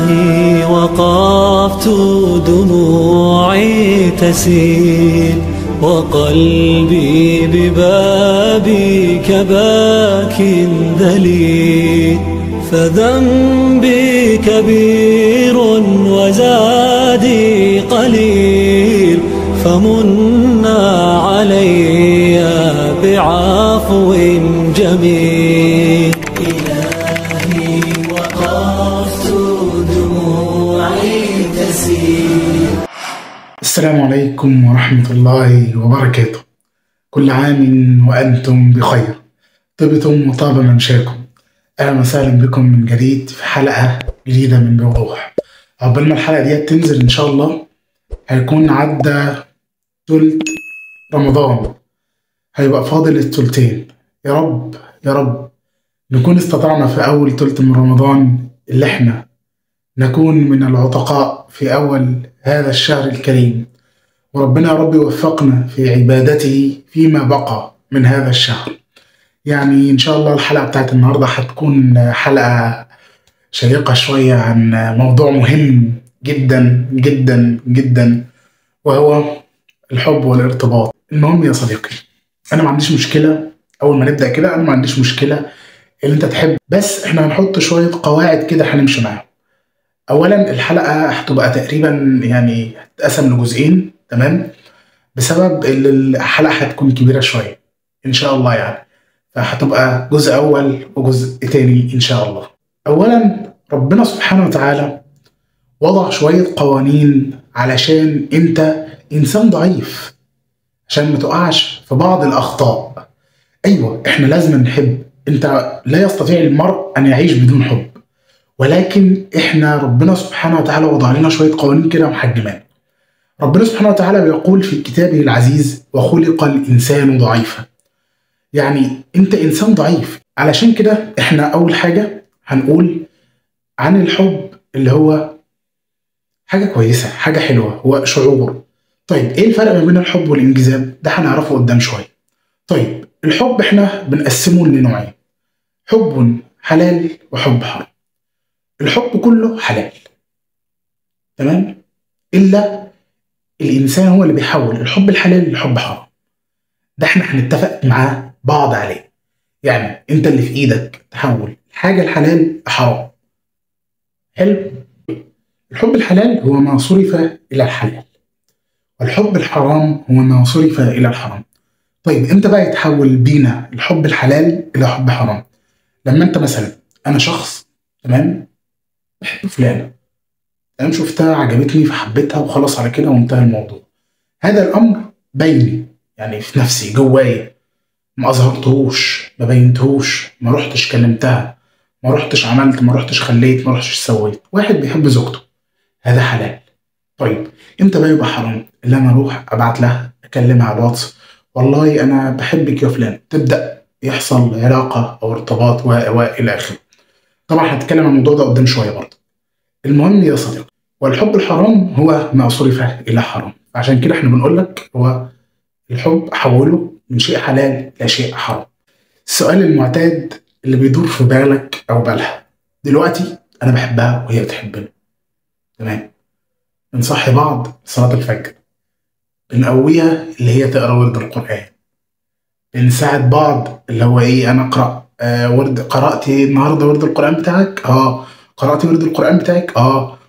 إلهي وقفت دموعي تسيل وقلبي ببابك باك ذليل، فذنبي كبير وزادي قليل، فمنا علي بعفو جميل. إلهي وقفت دموعي تسيل. السلام عليكم ورحمة الله وبركاته. كل عام وأنتم بخير، طبتم وطاب ممشاكم. أهلا وسهلا بكم من جديد في حلقة جديدة من بوضوح. عقبال ما الحلقة دي تنزل إن شاء الله هيكون عدى تلت رمضان، هيبقى فاضل التلتين. يا رب يا رب نكون استطعنا في أول تلت من رمضان اللي احنا نكون من العتقاء في أول هذا الشهر الكريم، وربنا يا رب يوفقنا في عبادته فيما بقى من هذا الشهر. يعني إن شاء الله الحلقة بتاعت النهاردة هتكون حلقة شيقة شوية عن موضوع مهم جدا جدا جدا، وهو الحب والارتباط. المهم يا صديقي، أنا ما عنديش مشكلة أول ما نبدأ كده، أنا ما عنديش مشكلة اللي أنت تحب، بس إحنا هنحط شوية قواعد كده هنمشي معاهم. أولا الحلقة هتبقى تقريبا يعني هتتقسم لجزئين، تمام؟ بسبب إن الحلقة هتكون كبيرة شوية إن شاء الله يعني، فهتبقى جزء أول وجزء تاني إن شاء الله. أولا ربنا سبحانه وتعالى وضع شوية قوانين علشان أنت إنسان ضعيف، عشان ما تقعش في بعض الأخطاء. أيوة إحنا لازم نحب، أنت لا يستطيع المرء أن يعيش بدون حب، ولكن إحنا ربنا سبحانه وتعالى وضع لنا شوية قوانين كده محجمان. ربنا سبحانه وتعالى بيقول في كتابه العزيز: وخلق الإنسان ضعيفا. يعني أنت إنسان ضعيف، علشان كده إحنا أول حاجة هنقول عن الحب اللي هو حاجة كويسة، حاجة حلوة، هو شعور. طيب إيه الفرق ما بين الحب والانجذاب؟ ده هنعرفه قدام شوية. طيب الحب إحنا بنقسمه لنوعين: حب حلال وحب حرام. الحب كله حلال، تمام؟ إلا الإنسان هو اللي بيحول الحب الحلال لحب حرام. ده احنا هنتفق مع بعض عليه. يعني انت اللي في ايدك تحول الحاجة الحلال لحرام. حلو؟ الحب الحلال هو ما صرف إلى الحلال، والحب الحرام هو ما صرف إلى الحرام. طيب امتى بقى يتحول بينا الحب الحلال إلى حب حرام؟ لما انت مثلا، أنا شخص تمام بحب فلانة، تمام، شفتها عجبتني فحبيتها وخلاص على كده وانتهى الموضوع. هذا الأمر بيني، يعني في نفسي جوايا، ما أظهرتهوش، ما بينتهوش، ما رحتش كلمتها، ما رحتش عملت، ما رحتش خليت، ما رحتش سويت. واحد بيحب زوجته، هذا حلال. طيب امتى بقى يبقى حرام؟ اللي انا اروح ابعت لها، اكلمها على الواتس: والله انا بحبك يا فلان، تبدا يحصل علاقه او ارتباط والى اخره. طبعا هنتكلم عن الموضوع ده قدام شويه برضه. المهم يا صديقي، والحب الحرام هو ما صرف الى حرام. عشان كده احنا بنقول لك هو الحب حوله من شيء حلال الى شيء حرام. السؤال المعتاد اللي بيدور في بالك او بالها دلوقتي: انا بحبها وهي بتحبني، تمام، بنصحي بعض صلاة الفجر، بنقويها اللي هي تقرا ورد القرآن، بنساعد بعض اللي هو ايه، انا اقرا ورد، قرأت النهارده ورد القرآن بتاعك؟ قرأت ورد القرآن بتاعك؟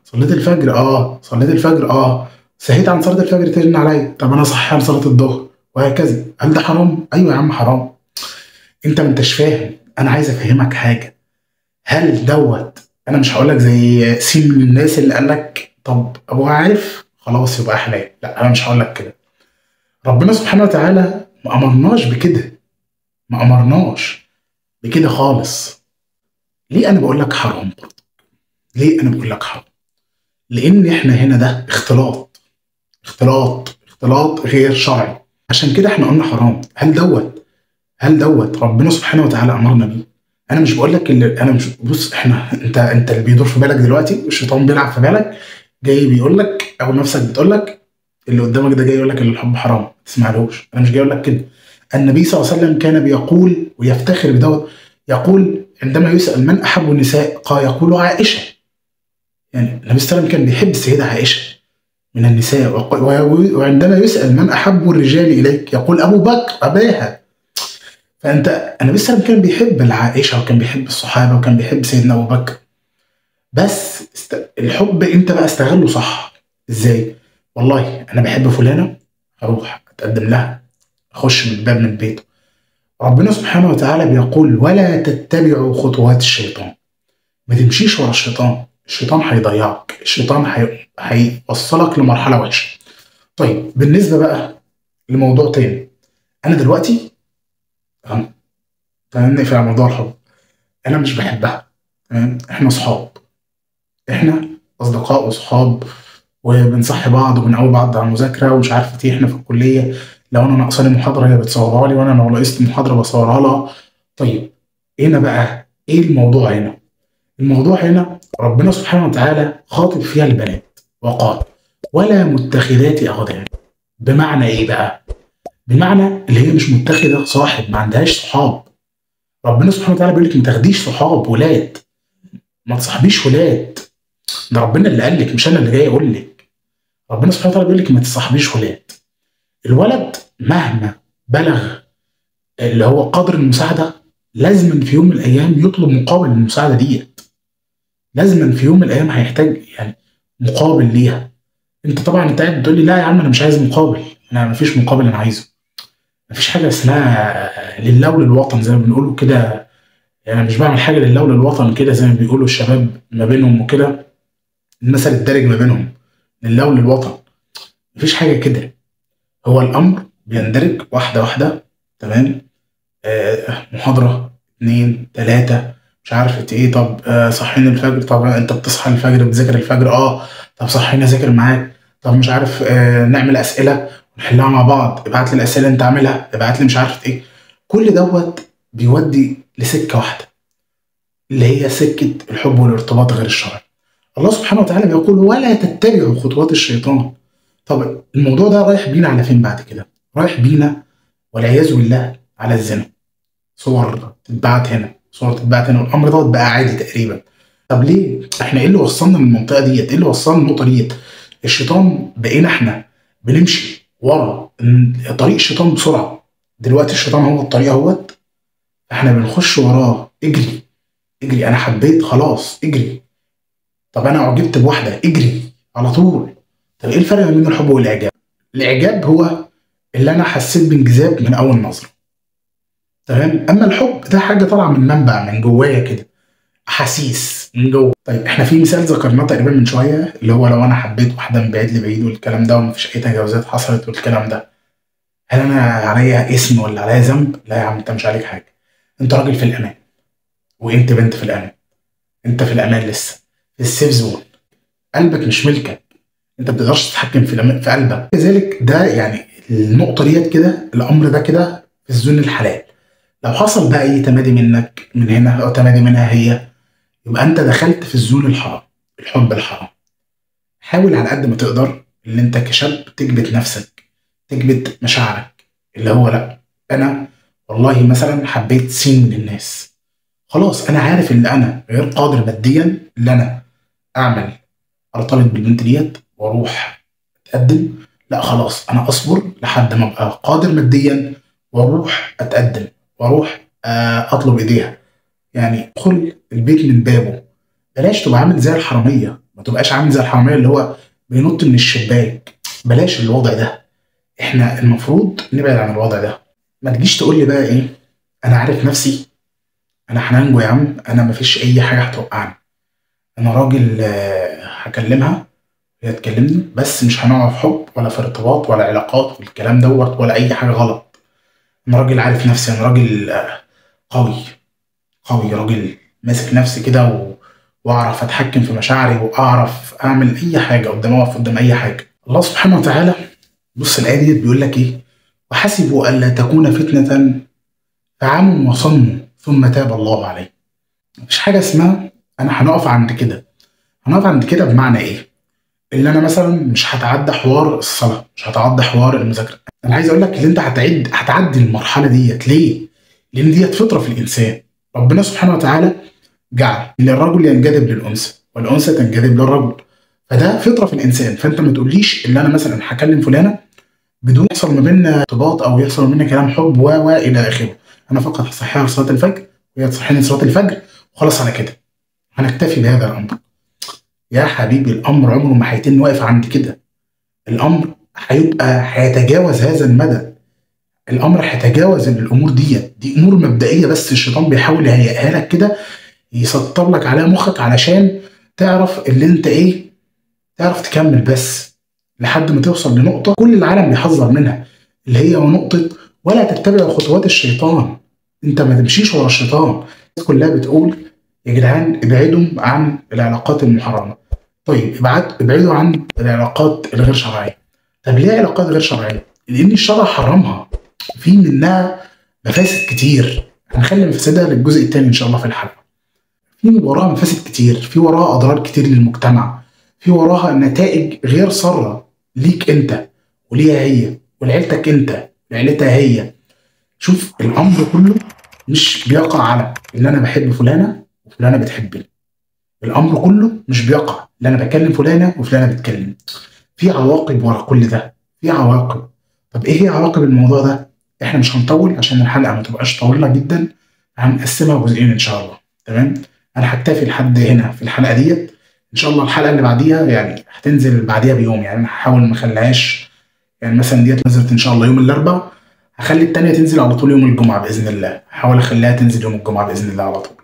صليت الفجر؟ صليت الفجر. سهيت عن صلاة الفجر ترن عليا، طب انا صحي عن صلاة الظهر، وهكذا. هل ده حرام؟ ايوه يا عم حرام. انت ما انتش فاهم، انا عايز افهمك حاجة. هل دوت، انا مش هقول لك زي سين من الناس اللي قال لك طب ابوها عارف خلاص يبقى حلال. لا، انا مش هقول لك كده. ربنا سبحانه وتعالى ما امرناش بكده، ما امرناش بكده خالص. ليه انا بقول لك حرام برضه؟ ليه انا بقول لك حرام؟ لان احنا هنا ده اختلاط غير شرعي. عشان كده احنا قلنا حرام. هل دوت ربنا سبحانه وتعالى امرنا بيه؟ انا مش بقول لك اللي انا مش، بص احنا، انت اللي بيدور في بالك دلوقتي والشيطان بيلعب في بالك، جاي بيقول لك او نفسك بتقول لك اللي قدامك ده جاي يقول لك ان الحب حرام، ما تسمعلوش. انا مش جاي اقول لك كده. النبي صلى الله عليه وسلم كان بيقول ويفتخر بدوت، يقول عندما يسأل من احب النساء قال يقول عائشه. يعني النبي صلى الله عليه وسلم كان بيحب السيدة عائشة من النساء، وعندما يسأل من أحب الرجال إليك يقول أبو بكر أباها. فأنت النبي صلى الله عليه وسلم كان بيحب عائشة وكان بيحب الصحابة وكان بيحب سيدنا أبو بكر. بس الحب أنت بقى استغله صح إزاي؟ والله أنا بحب فلانة، هروح أتقدم لها، أخش من الباب من بيته. ربنا سبحانه وتعالى بيقول ولا تتبعوا خطوات الشيطان، ما تمشيش ورا الشيطان، الشيطان هيضيعك، الشيطان هيوصلك لمرحلة وحشة. طيب بالنسبة بقى لموضوع تاني، أنا دلوقتي تمام في موضوع الحب، أنا مش بحبها، تمام، إحنا صحاب، إحنا أصدقاء وصحاب وبنصحي بعض وبنقوي بعض على المذاكرة ومش عارف إيه، إحنا في الكلية لو أنا ناقصاني محاضرة هي بتصورها لي، وأنا لو ناقصت محاضرة بصورها لها. طيب هنا بقى إيه الموضوع هنا؟ الموضوع هنا ربنا سبحانه وتعالى خاطب فيها البنات وقال ولا متخذات أخدان. بمعنى إيه بقى؟ بمعنى اللي هي مش متخذة صاحب، ما عندهاش صحاب. ربنا سبحانه وتعالى بيقول لك ما تاخديش صحاب ولاد، ما تصاحبيش ولاد، ده ربنا اللي قال لك مش أنا اللي جاي أقول لك. ربنا سبحانه وتعالى بيقول لك ما تصاحبيش ولاد. الولد مهما بلغ اللي هو قدر المساعدة لازم في يوم من الأيام يطلب مقابل المساعدة ديت، لازم في يوم من الايام هيحتاج يعني مقابل ليها. انت طبعا انت قاعد بتقول لي لا يا عم انا مش عايز مقابل، انا مفيش مقابل انا عايزه. مفيش حاجه اسمها لله وللوطن زي ما بنقولوا كده، يعني انا مش بعمل حاجه لله وللوطن كده زي ما بيقولوا الشباب ما بينهم وكده، المثل الدارج ما بينهم لله وللوطن. مفيش حاجه كده، هو الامر بيندرج واحده واحده، تمام. محاضره 2 3 مش عارف ايه، طب صحينا الفجر، طب انت بتصحى الفجر بتذاكر الفجر، طب صحينا ذاكر معاك، طب مش عارف نعمل اسئله ونحلها مع بعض، ابعت لي الاسئله انت عاملها، ابعت لي مش عارف ايه. كل دوت بيودي لسكه واحده اللي هي سكه الحب والارتباط غير الشرعي. الله سبحانه وتعالى بيقول ولا تتبعوا خطوات الشيطان. طب الموضوع ده رايح بينا على فين بعد كده؟ رايح بينا والعياذ بالله على الزنا، صور تتبعت هنا، صور تتبعت هنا، والامر دوت بقى عادي تقريبا. طب ليه؟ احنا ايه اللي وصلنا للمنطقه ديت؟ ايه اللي وصلنا للنقطه ديت؟ الشيطان بقينا احنا بنمشي ورا طريق الشيطان بسرعه. دلوقتي الشيطان هو الطريق اهوت، احنا بنخش وراه، اجري اجري، انا حبيت خلاص اجري، طب انا اعجبت بواحده اجري على طول. طب ايه الفرق بين الحب والاعجاب؟ الاعجاب هو اللي انا حسيت بانجذاب من اول نظره، تمام. اما الحب ده حاجه طالعه من منبع من جوايا كده، احاسيس من جوه. طيب احنا في مثال ذكرناه تقريبا من شويه اللي هو لو انا حبيت واحده من بعيد لبعيد والكلام ده ومفيش اي تجاوزات حصلت والكلام ده، هل انا عليا اسم ولا عليا ذنب؟ لا يا عم انت مش عليك حاجه، انت راجل في الامان وانت بنت في الامان، انت في الامان لسه في السيف زون، قلبك مش ملكك، انت ما بتقدرش تتحكم في قلبك. لذلك ده يعني النقطه ديت كده، الامر ده كده في الزون الحلال. لو حصل بقى اي تمادي منك من هنا او تمادي منها هي، يبقى انت دخلت في الزون الحرام، الحب الحرام. حاول على قد ما تقدر ان انت كشاب تكبت نفسك، تكبت مشاعرك، اللي هو لا انا والله مثلا حبيت سين من الناس، خلاص انا عارف ان انا غير قادر ماديا ان انا اعمل ارتبط بالبنت ديت واروح اتقدم، لا خلاص انا اصبر لحد ما ابقى قادر ماديا واروح اتقدم واروح اطلب ايديها. يعني ادخل البيت من بابه، بلاش تبقى عامل زي الحراميه، ما تبقاش عامل زي الحراميه اللي هو بينط من الشباك، بلاش الوضع ده. احنا المفروض نبعد عن الوضع ده. ما تجيش تقول لي بقى ايه انا عارف نفسي، انا هننجو يا عم، انا مفيش اي حاجه هتوقعني، انا راجل هكلمها هي تكلمني، بس مش هنقع في حب ولا في ارتباط ولا علاقات والكلام دوت ولا اي حاجه غلط. انا راجل عارف نفسي، انا راجل قوي قوي، راجل ماسك نفسي كده واعرف اتحكم في مشاعري واعرف اعمل اي حاجه اقف قدام اي حاجه. الله سبحانه وتعالى بص الايه دي بيقول لك ايه؟ وحسبوا الا تكون فتنه فعموا وصموا ثم تاب الله عليه. مفيش حاجه اسمها انا هنقف عند كده. هنقف عند كده بمعنى ايه؟ اللي انا مثلا مش هتعدى حوار الصلاه، مش هتعدى حوار المذاكره. انا عايز اقول لك ان انت هتعدي المرحله ديت. ليه؟ لان ديت فطره في الانسان. ربنا سبحانه وتعالى جعل ان الرجل ينجذب للانثى والانثى تنجذب للرجل. فده فطره في الانسان. فانت ما تقوليش ان انا مثلا هكلم فلانه بدون يحصل ما بيننا ارتباط او يحصل ما بيننا كلام حب و الى اخره. انا فقط هصحيها لصلاه الفجر وهي تصحيني لصلاه الفجر وخلاص على كده، هنكتفي بهذا الامر. يا حبيبي الامر عمره ما هيتم واقف عند كده. الامر هيتجاوز هذا المدى. الامر هيتجاوز الامور دي امور مبدئيه، بس الشيطان بيحاول يهيئها لك كده، يسطب لك عليها مخك علشان تعرف اللي انت ايه، تعرف تكمل بس لحد ما توصل لنقطه كل العالم بيحذر منها، اللي هي نقطه ولا تتبع خطوات الشيطان. انت ما تمشيش ورا الشيطان. الناس كلها بتقول يا جدعان ابعدوا عن العلاقات المحرمه. طيب ابعدوا عن العلاقات الغير شرعيه. طب ليه علاقات غير شرعيه؟ لان الشرع حرمها، في منها مفاسد كتير. هنخلي مفاسدها للجزء الثاني ان شاء الله في الحلقه. في وراها مفاسد كتير، في وراها اضرار كتير للمجتمع، في وراها نتائج غير ساره ليك انت وليها هي ولعيلتك انت لعيلتها هي. شوف الامر كله مش بيقع على ان انا بحب فلانه وفلانه بتحبني. الامر كله مش بيقع ان انا بكلم فلانه وفلانه بتكلم. في عواقب ورا كل ده، في عواقب. طب ايه هي عواقب الموضوع ده؟ احنا مش هنطول عشان الحلقه ما تبقاش طويله جدا، هنقسمها جزئين ان شاء الله. تمام؟ انا هكتفي لحد هنا في الحلقه ديت. ان شاء الله الحلقه اللي بعديها يعني هتنزل بعديها بيوم، يعني انا هحاول ما اخليهاش يعني مثلا ديت نزلت ان شاء الله يوم الاربعاء، هخلي التانية تنزل على طول يوم الجمعه باذن الله. هحاول اخليها تنزل يوم الجمعه باذن الله على طول.